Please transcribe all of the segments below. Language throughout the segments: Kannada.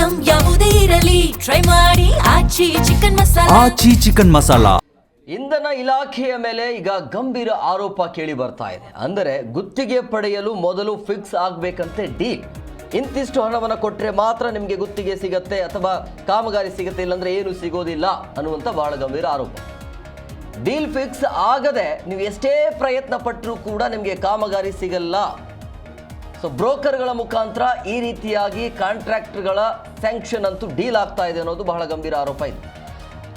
ಐಟಂ ಯಾವುದೇ ಇರಲಿ ಟ್ರೈ ಮಾಡಿ ಆಚಿ ಚಿಕನ್ ಮಸಾಲಾ. ಇಂಧನ ಇಲಾಖೆಯ ಮೇಲೆ ಈಗ ಗಂಭೀರ ಆರೋಪ ಕೇಳಿ ಬರ್ತಾ ಇದೆ. ಅಂದರೆ ಗುತ್ತಿಗೆ ಪಡೆಯಲು ಮೊದಲು ಫಿಕ್ಸ್ ಆಗಬೇಕಂತೆ ಡೀಲ್. ಇಂತಿಷ್ಟು ಹಣವನ್ನು ಕೊಟ್ಟರೆ ಮಾತ್ರ ನಿಮಗೆ ಗುತ್ತಿಗೆ ಸಿಗತ್ತೆ ಅಥವಾ ಕಾಮಗಾರಿ ಸಿಗತ್ತೆ, ಇಲ್ಲಾಂದ್ರೆ ಏನು ಸಿಗೋದಿಲ್ಲ ಅನ್ನುವಂಥ ಬಹಳ ಗಂಭೀರ ಆರೋಪ. ಡೀಲ್ ಫಿಕ್ಸ್ ಆಗದೆ ನೀವು ಎಷ್ಟೇ ಪ್ರಯತ್ನ ಪಟ್ಟರೂ ಕೂಡ ನಿಮಗೆ ಕಾಮಗಾರಿ ಸಿಗಲ್ಲ. ಸೊ ಬ್ರೋಕರ್ಗಳ ಮುಖಾಂತರ ಈ ರೀತಿಯಾಗಿ ಕಾಂಟ್ರಾಕ್ಟರ್ಗಳ ಸ್ಯಾಂಕ್ಷನ್ ಅಂತೂ ಡೀಲ್ ಆಗ್ತಾ ಇದೆ ಅನ್ನೋದು ಬಹಳ ಗಂಭೀರ ಆರೋಪ ಇದೆ.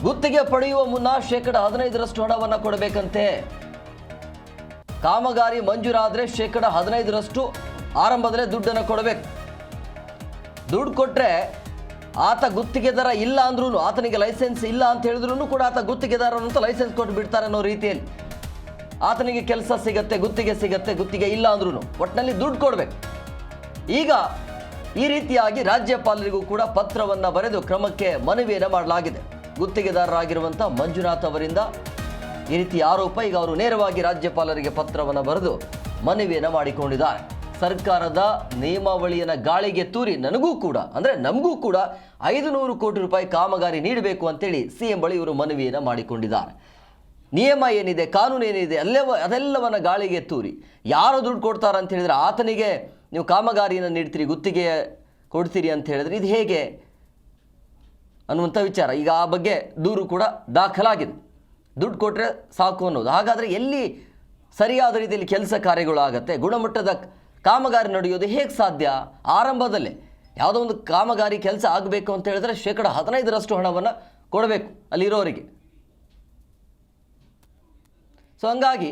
ಗುತ್ತಿಗೆ ಪಡೆಯುವ ಮುನ್ನ 15% ಹಣವನ್ನು ಕೊಡಬೇಕಂತೆ. ಕಾಮಗಾರಿ ಮಂಜೂರಾದರೆ 15% ಆರಂಭದಲ್ಲೇ ದುಡ್ಡನ್ನು ಕೊಡಬೇಕು. ದುಡ್ಡು ಕೊಟ್ಟರೆ ಆತ ಗುತ್ತಿಗೆದಾರ ಇಲ್ಲ ಅಂದ್ರೂ, ಆತನಿಗೆ ಲೈಸೆನ್ಸ್ ಇಲ್ಲ ಅಂತ ಹೇಳಿದ್ರು ಕೂಡ ಆತ ಗುತ್ತಿಗೆದಾರ ಅಂತ ಲೈಸೆನ್ಸ್ ಕೊಟ್ಟು ಬಿಡ್ತಾರೆ ಅನ್ನೋ ರೀತಿಯಲ್ಲಿ ಆತನಿಗೆ ಕೆಲಸ ಸಿಗತ್ತೆ, ಗುತ್ತಿಗೆ ಇಲ್ಲ ಅಂದ್ರೂ ಒಟ್ಟಿನಲ್ಲಿ ದುಡ್ಡು ಕೊಡಬೇಕು. ಈಗ ಈ ರೀತಿಯಾಗಿ ರಾಜ್ಯಪಾಲರಿಗೂ ಕೂಡ ಪತ್ರವನ್ನು ಬರೆದು ಕ್ರಮಕ್ಕೆ ಮನವಿಯನ್ನು ಮಾಡಲಾಗಿದೆ. ಗುತ್ತಿಗೆದಾರರಾಗಿರುವಂಥ ಮಂಜುನಾಥ್ ಅವರಿಂದ ಈ ರೀತಿ ಆರೋಪ. ಈಗ ಅವರು ನೇರವಾಗಿ ರಾಜ್ಯಪಾಲರಿಗೆ ಪತ್ರವನ್ನು ಬರೆದು ಮನವಿಯನ್ನು ಮಾಡಿಕೊಂಡಿದ್ದಾರೆ. ಸರ್ಕಾರದ ನಿಯಮಾವಳಿಯನ್ನು ಗಾಳಿಗೆ ತೂರಿ ನಮಗೂ ಕೂಡ 500 ಕೋಟಿ ರೂಪಾಯಿ ಕಾಮಗಾರಿ ನೀಡಬೇಕು ಅಂತೇಳಿ ಸಿಎಂ ಬಳಿ ಇವರು ಮನವಿಯನ್ನು ಮಾಡಿಕೊಂಡಿದ್ದಾರೆ. ನಿಯಮ ಏನಿದೆ, ಕಾನೂನು ಏನಿದೆ ಅದೆಲ್ಲವನ್ನ ಗಾಳಿಗೆ ತೂರಿ ಯಾರು ದುಡ್ಡು ಕೊಡ್ತಾರೆ ಅಂತ ಹೇಳಿದರೆ ಆತನಿಗೆ ನೀವು ಕಾಮಗಾರಿಯನ್ನು ನೀಡ್ತೀರಿ, ಗುತ್ತಿಗೆ ಕೊಡ್ತೀರಿ ಅಂತ ಹೇಳಿದ್ರೆ ಇದು ಹೇಗೆ ಅನ್ನುವಂಥ ವಿಚಾರ. ಈಗ ಆ ಬಗ್ಗೆ ದೂರು ಕೂಡ ದಾಖಲಾಗಿದೆ. ದುಡ್ಡು ಕೊಟ್ಟರೆ ಸಾಕು ಅನ್ನೋದು. ಹಾಗಾದರೆ ಎಲ್ಲಿ ಸರಿಯಾದ ರೀತಿಯಲ್ಲಿ ಕೆಲಸ ಕಾರ್ಯಗಳು ಆಗುತ್ತೆ, ಗುಣಮಟ್ಟದ ಕಾಮಗಾರಿ ನಡೆಯೋದು ಹೇಗೆ ಸಾಧ್ಯ? ಆರಂಭದಲ್ಲೇ ಯಾವುದೋ ಒಂದು ಕಾಮಗಾರಿ ಕೆಲಸ ಆಗಬೇಕು ಅಂತ ಹೇಳಿದ್ರೆ 15% ಹಣವನ್ನು ಕೊಡಬೇಕು ಅಲ್ಲಿರೋರಿಗೆ. ಸೊ ಹಂಗಾಗಿ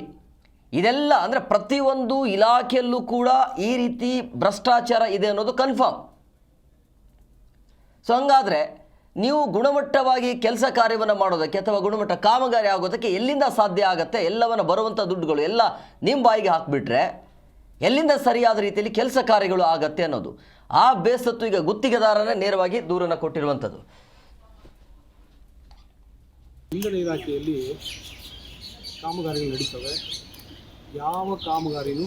ಇದೆಲ್ಲ ಅಂದರೆ ಪ್ರತಿಯೊಂದು ಇಲಾಖೆಯಲ್ಲೂ ಕೂಡ ಈ ರೀತಿ ಭ್ರಷ್ಟಾಚಾರ ಇದೆ ಅನ್ನೋದು ಕನ್ಫರ್ಮ್. ಸೊ ಹಂಗಾದರೆ ನೀವು ಗುಣಮಟ್ಟವಾಗಿ ಕೆಲಸ ಕಾರ್ಯವನ್ನು ಮಾಡೋದಕ್ಕೆ ಅಥವಾ ಗುಣಮಟ್ಟ ಕಾಮಗಾರಿ ಆಗೋದಕ್ಕೆ ಎಲ್ಲಿಂದ ಸಾಧ್ಯ ಆಗುತ್ತೆ? ಎಲ್ಲವನ್ನು ಬರುವಂಥ ದುಡ್ಡುಗಳು ಎಲ್ಲ ನಿಮ್ಮ ಬಾಯಿಗೆ ಹಾಕಿಬಿಟ್ರೆ ಎಲ್ಲಿಂದ ಸರಿಯಾದ ರೀತಿಯಲ್ಲಿ ಕೆಲಸ ಕಾರ್ಯಗಳು ಆಗತ್ತೆ ಅನ್ನೋದು ಆ ಬೇಸತ್ತು ಈಗ ಗುತ್ತಿಗೆದಾರನೇ ನೇರವಾಗಿ ದೂರನ್ನು ಕೊಟ್ಟಿರುವಂಥದ್ದು. ಇಂಧನ ಇಲಾಖೆಯಲ್ಲಿ ಕಾಮಗಾರಿಗಳು ನಡೀತವೆ. ಯಾವ ಕಾಮಗಾರಿನೂ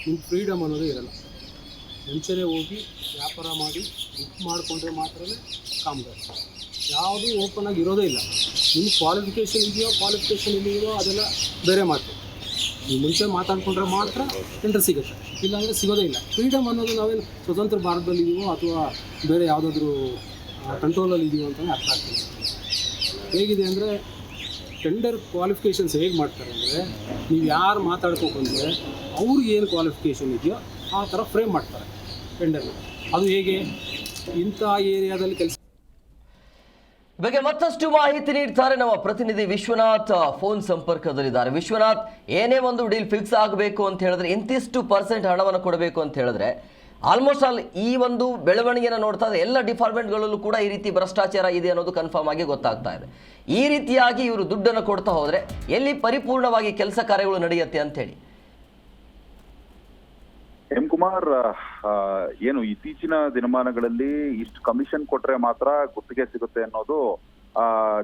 ನಿಮ್ಮ ಫ್ರೀಡಮ್ ಅನ್ನೋದು ಇರಲ್ಲ. ಮುಂಚೆನೇ ಹೋಗಿ ವ್ಯಾಪಾರ ಮಾಡಿ ಬುಕ್ ಮಾಡಿಕೊಂಡ್ರೆ ಮಾತ್ರ ಕಾಮಗಾರಿ. ಯಾವುದೂ ಓಪನ್ ಆಗಿ ಇರೋದೇ ಇಲ್ಲ. ನಿಮ್ಮ ಕ್ವಾಲಿಫಿಕೇಷನ್ ಇದೆಯೋ ಅದೆಲ್ಲ ಬೇರೆ ಮಾತು. ನೀವು ಮುಂಚೆ ಮಾತಾಡ್ಕೊಂಡ್ರೆ ಮಾತ್ರ ಟೆಂಡರ್ ಸಿಗುತ್ತೆ, ಇಲ್ಲಾಂದರೆ ಸಿಗೋದೇ ಇಲ್ಲ. ಫ್ರೀಡಮ್ ಅನ್ನೋದು ನಾವೇನು ಸ್ವತಂತ್ರ ಭಾರತದಲ್ಲಿದ್ದೀವೋ ಅಥವಾ ಬೇರೆ ಯಾವುದಾದ್ರೂ ಕಂಟ್ರೋಲಲ್ಲಿ ಇದೀವೋ ಅಂತಲೇ ಅರ್ಥ ಆಗ್ತದೆ. ಹೇಗಿದೆ ಅಂದರೆ ಟೆಂಡರ್ ಕ್ವಾಲಿಫಿಕೇಷನ್ಸ್ ಹೇಗೆ ಮಾಡ್ತಾರೆ ಅಂದರೆ, ನೀವು ಯಾರು ಮಾತಾಡ್ಕೊಂಡ್ರೆ ಅವ್ರಿಗೆ ಏನು ಕ್ವಾಲಿಫಿಕೇಷನ್ ಇದೆಯೋ ಆ ಥರ ಫ್ರೇಮ್ ಮಾಡ್ತಾರೆ ಟೆಂಡರ್ನ. ಅದು ಹೇಗೆ ಇಂಥ ಏರಿಯಾದಲ್ಲಿ ಕೆಲಸ ಬಗ್ಗೆ ಮತ್ತಷ್ಟು ಮಾಹಿತಿ ನೀಡ್ತಾರೆ ನಮ್ಮ ಪ್ರತಿನಿಧಿ ವಿಶ್ವನಾಥ್ ಫೋನ್ ಸಂಪರ್ಕದಲ್ಲಿದ್ದಾರೆ. ವಿಶ್ವನಾಥ್, ಏನೇ ಒಂದು ಡೀಲ್ ಫಿಕ್ಸ್ ಆಗಬೇಕು ಅಂತ ಹೇಳಿದ್ರೆ ಇಂತಿಷ್ಟು % ಹಣವನ್ನು ಕೊಡಬೇಕು ಅಂತ ಹೇಳಿದ್ರೆ ಆಲ್ಮೋಸ್ಟ್ ಆಲ್ ಈ ಒಂದು ಬೆಳವಣಿಗೆನ ನೋಡ್ತಾ ಇದ್ರೆ ಎಲ್ಲ ಡಿಪಾರ್ಟ್ಮೆಂಟ್ಗಳಲ್ಲೂ ಕೂಡ ಈ ರೀತಿ ಭ್ರಷ್ಟಾಚಾರ ಇದೆ ಅನ್ನೋದು ಕನ್ಫರ್ಮ್ ಆಗಿ ಗೊತ್ತಾಗ್ತಾ ಇದೆ. ಈ ರೀತಿಯಾಗಿ ಇವರು ದುಡ್ಡನ್ನು ಕೊಡ್ತಾ ಹೋದರೆ ಎಲ್ಲಿ ಪರಿಪೂರ್ಣವಾಗಿ ಕೆಲಸ ಕಾರ್ಯಗಳು ನಡೆಯುತ್ತೆ ಅಂತೇಳಿ. ಎಂ ಕುಮಾರ್, ಏನು ಇತ್ತೀಚಿನ ದಿನಮಾನಗಳಲ್ಲಿ ಇಷ್ಟು ಕಮಿಷನ್ ಕೊಟ್ರೆ ಮಾತ್ರ ಗುತ್ತಿಗೆ ಸಿಗುತ್ತೆ ಅನ್ನೋದು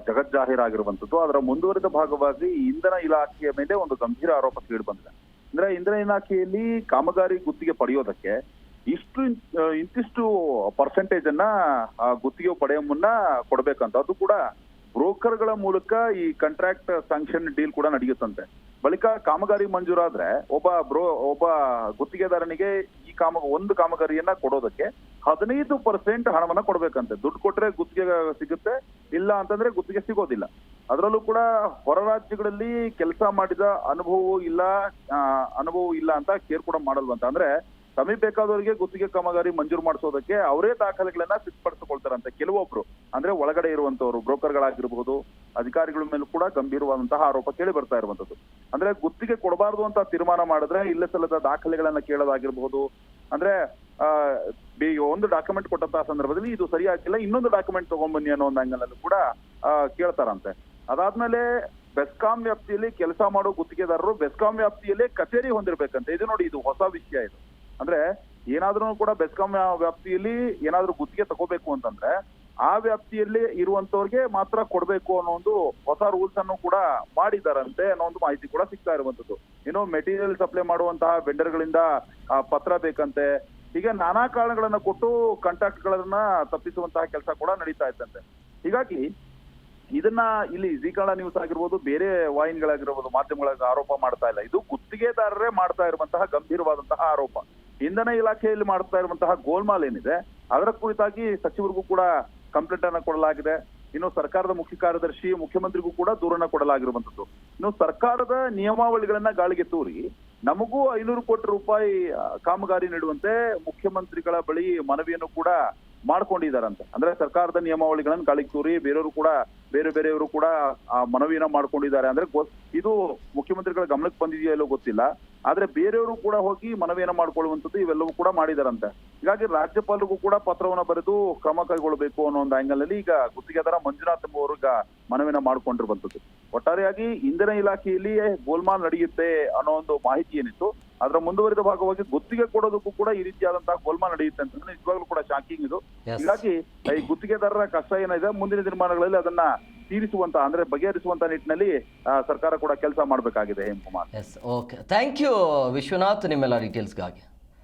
ಜಗಜ್ಜಾಹೀರಾಗಿರುವಂತದ್ದು. ಅದರ ಮುಂದುವರಿದ ಭಾಗವಾಗಿ ಇಂಧನ ಇಲಾಖೆಯ ಮೇಲೆ ಒಂದು ಗಂಭೀರ ಆರೋಪ ಕೇಳಿ ಬಂದಿದೆ. ಅಂದ್ರೆ ಇಂಧನ ಇಲಾಖೆಯಲ್ಲಿ ಕಾಮಗಾರಿ ಗುತ್ತಿಗೆ ಪಡೆಯೋದಕ್ಕೆ ಇಂತಿಷ್ಟು ಪರ್ಸೆಂಟೇಜ್ ಅನ್ನ ಗುತ್ತಿಗೆ ಪಡೆಯೋ ಮುನ್ನ ಕೊಡ್ಬೇಕಂತ. ಅದು ಕೂಡ ಬ್ರೋಕರ್ಗಳ ಮೂಲಕ ಈ ಕಾಂಟ್ರಾಕ್ಟ್ ಸ್ಯಾಂಕ್ಷನ್ ಡೀಲ್ ಕೂಡ ನಡೆಯುತ್ತಂತೆ. ಬಳಿಕ ಕಾಮಗಾರಿ ಮಂಜೂರಾದ್ರೆ ಒಬ್ಬ ಗುತ್ತಿಗೆದಾರನಿಗೆ ಈ ಒಂದು ಕಾಮಗಾರಿಯನ್ನ ಕೊಡೋದಕ್ಕೆ 15% ಹಣವನ್ನ ಕೊಡ್ಬೇಕಂತೆ. ದುಡ್ಡು ಕೊಟ್ರೆ ಗುತ್ತಿಗೆ ಸಿಗುತ್ತೆ, ಇಲ್ಲ ಅಂತಂದ್ರೆ ಗುತ್ತಿಗೆ ಸಿಗೋದಿಲ್ಲ. ಅದರಲ್ಲೂ ಕೂಡ ಹೊರ ರಾಜ್ಯಗಳಲ್ಲಿ ಕೆಲಸ ಮಾಡಿದ ಅನುಭವವೂ ಇಲ್ಲ ಅಂತ ಕೇರ್ ಕೂಡ ಮಾಡಲ್ವಂತ. ಅಂದ್ರೆ ತಮಗೆ ಬೇಕಾದವರಿಗೆ ಗುತ್ತಿಗೆ ಕಾಮಗಾರಿ ಮಂಜೂರು ಮಾಡಿಸೋದಕ್ಕೆ ಅವರೇ ದಾಖಲೆಗಳನ್ನ ಸಿದ್ಧಪಡಿಸಿಕೊಳ್ತಾರಂತೆ ಕೆಲವೊಬ್ರು. ಅಂದ್ರೆ ಒಳಗಡೆ ಇರುವಂತವ್ರು ಬ್ರೋಕರ್ಗಳಾಗಿರ್ಬಹುದು, ಅಧಿಕಾರಿಗಳ ಮೇಲೂ ಕೂಡ ಗಂಭೀರವಾದಂತಹ ಆರೋಪ ಕೇಳಿ ಬರ್ತಾ ಇರುವಂತದ್ದು. ಅಂದ್ರೆ ಗುತ್ತಿಗೆ ಕೊಡಬಾರ್ದು ಅಂತ ತೀರ್ಮಾನ ಮಾಡಿದ್ರೆ ಇಲ್ಲ ಸಲ್ಲದ ದಾಖಲೆಗಳನ್ನ ಕೇಳೋದಾಗಿರ್ಬಹುದು. ಅಂದ್ರೆ ಒಂದು ಡಾಕ್ಯುಮೆಂಟ್ ಕೊಟ್ಟಂತಹ ಸಂದರ್ಭದಲ್ಲಿ ಇದು ಸರಿಯಾಗಿಲ್ಲ, ಇನ್ನೊಂದು ಡಾಕ್ಯುಮೆಂಟ್ ತಗೊಂಡ್ಬನ್ನಿ ಅನ್ನೋ ಒಂದು ಆಂಗಲ್ ಕೂಡ ಕೇಳ್ತಾರಂತೆ. ಅದಾದ್ಮೇಲೆ ಬೆಸ್ಕಾಂ ವ್ಯಾಪ್ತಿಯಲ್ಲಿ ಕೆಲಸ ಮಾಡೋ ಗುತ್ತಿಗೆದಾರರು ಬೆಸ್ಕಾಂ ವ್ಯಾಪ್ತಿಯಲ್ಲೇ ಕಚೇರಿ ಹೊಂದಿರ್ಬೇಕಂತೆ. ಇದು ನೋಡಿ, ಇದು ಹೊಸ ವಿಷಯ ಇದು. ಅಂದ್ರೆ ಏನಾದ್ರೂ ಕೂಡ ಬೆಸ್ಕಾಂ ವ್ಯಾಪ್ತಿಯಲ್ಲಿ ಏನಾದ್ರೂ ಗುತ್ತಿಗೆ ತಗೋಬೇಕು ಅಂತಂದ್ರೆ ಆ ವ್ಯಾಪ್ತಿಯಲ್ಲಿ ಇರುವಂತವ್ರಿಗೆ ಮಾತ್ರ ಕೊಡ್ಬೇಕು ಅನ್ನೋ ಒಂದು ಹೊಸ ರೂಲ್ಸ್ ಅನ್ನು ಕೂಡ ಮಾಡಿದಾರಂತೆ ಅನ್ನೋ ಒಂದು ಮಾಹಿತಿ ಕೂಡ ಸಿಗ್ತಾ ಇರುವಂತದ್ದು. ಇನ್ನು ಮೆಟೀರಿಯಲ್ ಸಪ್ಲೈ ಮಾಡುವಂತಹ ವೆಂಡರ್ಗಳಿಂದ ಪತ್ರ ಬೇಕಂತೆ, ಹೀಗೆ ನಾನಾ ಕಾರಣಗಳನ್ನ ಕೊಟ್ಟು ಕಾಂಟ್ರಾಕ್ಟ್ಗಳನ್ನ ತಪ್ಪಿಸುವಂತಹ ಕೆಲಸ ಕೂಡ ನಡೀತಾ ಇತ್ತಂತೆ. ಹೀಗಾಗಿ ಇದನ್ನ ಇಲ್ಲಿ ಜೀ ಕನ್ನಡ ನ್ಯೂಸ್ ಆಗಿರ್ಬೋದು, ಬೇರೆ ವಾಹಿನಿಗಳಾಗಿರ್ಬೋದು, ಮಾಧ್ಯಮಗಳ ಆರೋಪ ಮಾಡ್ತಾ ಇಲ್ಲ. ಇದು ಗುತ್ತಿಗೆದಾರರೇ ಮಾಡ್ತಾ ಇರುವಂತಹ ಗಂಭೀರವಾದಂತಹ ಆರೋಪ. ಇಂಧನ ಇಲಾಖೆಯಲ್ಲಿ ಮಾಡ್ತಾ ಇರುವಂತಹ ಗೋಲ್ಮಾಲ್ ಏನಿದೆ ಅದರ ಕುರಿತಾಗಿ ಸಚಿವರಿಗೂ ಕೂಡ ಕಂಪ್ಲೇಂಟ್ ಅನ್ನ ಕೊಡಲಾಗಿದೆ. ಇನ್ನು ಸರ್ಕಾರದ ಮುಖ್ಯ ಕಾರ್ಯದರ್ಶಿ ಮುಖ್ಯಮಂತ್ರಿಗೂ ಕೂಡ ದೂರನ್ನ ಕೊಡಲಾಗಿರುವಂತದ್ದು. ಇನ್ನು ಸರ್ಕಾರದ ನಿಯಮಾವಳಿಗಳನ್ನ ಗಾಳಿಗೆ ತೂರಿ ನಮಗೂ 500 ಕೋಟಿ ರೂಪಾಯಿ ಕಾಮಗಾರಿ ನೀಡುವಂತೆ ಮುಖ್ಯಮಂತ್ರಿಗಳ ಬಳಿ ಮನವಿಯನ್ನು ಕೂಡ ಮಾಡ್ಕೊಂಡಿದ್ದಾರಂತೆ. ಅಂದ್ರೆ ಸರ್ಕಾರದ ನಿಯಮಾವಳಿಗಳನ್ನು ಗಾಳಿಗೆ ತೂರಿ ಬೇರೆಯವರು ಕೂಡ ಆ ಮನವಿಯನ್ನ ಮಾಡ್ಕೊಂಡಿದ್ದಾರೆ. ಅಂದ್ರೆ ಇದು ಮುಖ್ಯಮಂತ್ರಿಗಳ ಗಮನಕ್ಕೆ ಬಂದಿದೆಯೋ ಇಲ್ಲೋ ಗೊತ್ತಿಲ್ಲ, ಆದ್ರೆ ಬೇರೆಯವರು ಕೂಡ ಹೋಗಿ ಮನವಿಯನ್ನ ಮಾಡ್ಕೊಳ್ಳುವಂಥದ್ದು ಇವೆಲ್ಲವೂ ಕೂಡ ಮಾಡಿದಾರಂತೆ. ಹೀಗಾಗಿ ರಾಜ್ಯಪಾಲರಿಗೂ ಕೂಡ ಪತ್ರವನ್ನ ಬರೆದು ಕ್ರಮ ಕೈಗೊಳ್ಳಬೇಕು ಅನ್ನೋ ಒಂದು ಆಂಗಲ್ ನಲ್ಲಿ ಈಗ ಗುತ್ತಿಗೆದಾರ ಮಂಜುನಾಥ್ ಎಂಬುವರು ಈಗ ಮನವಿಯನ್ನ ಮಾಡ್ಕೊಂಡಿರುವಂತದ್ದು. ಒಟ್ಟಾರೆಯಾಗಿ ಇಂಧನ ಇಲಾಖೆಯಲ್ಲಿ ಗೋಲ್ಮಾಲ್ ನಡೆಯುತ್ತೆ ಅನ್ನೋ ಒಂದು ಮಾಹಿತಿ ಏನಿತ್ತು ಅದರ ಮುಂದುವರಿದ ಭಾಗವಾಗಿ ಗುತ್ತಿಗೆ ಕೊಡೋದಕ್ಕೂ ಕೂಡ ಈ ರೀತಿಯಾದಂತಹ ಗೋಲ್ಮಾಲ್ ನಡೆಯುತ್ತೆ ಅಂತ ನಿಜವಾಗ್ಲೂ ಕೂಡ ಶಾಕಿಂಗ್ ಇದು. ಹೀಗಾಗಿ ಈ ಗುತ್ತಿಗೆದಾರರ ಕಷ್ಟ ಏನಿದೆ ಮುಂದಿನ ದಿನಮಾನಗಳಲ್ಲಿ ಅದನ್ನ ತೀರಿಸುವಂತ ಅಂದ್ರೆ ಬಗೆಹರಿಸುವಂತ ನಿಟ್ಟಿನಲ್ಲಿ ಸರ್ಕಾರ ಕೂಡ ಕೆಲಸ ಮಾಡಬೇಕಾಗಿದೆ. Hemakumar. Yes, okay, thank you Vishwanath ನಿಮ್ಮೆಲ್ಲ ಡೀಟೇಲ್ಸ್ಗಾಗಿ.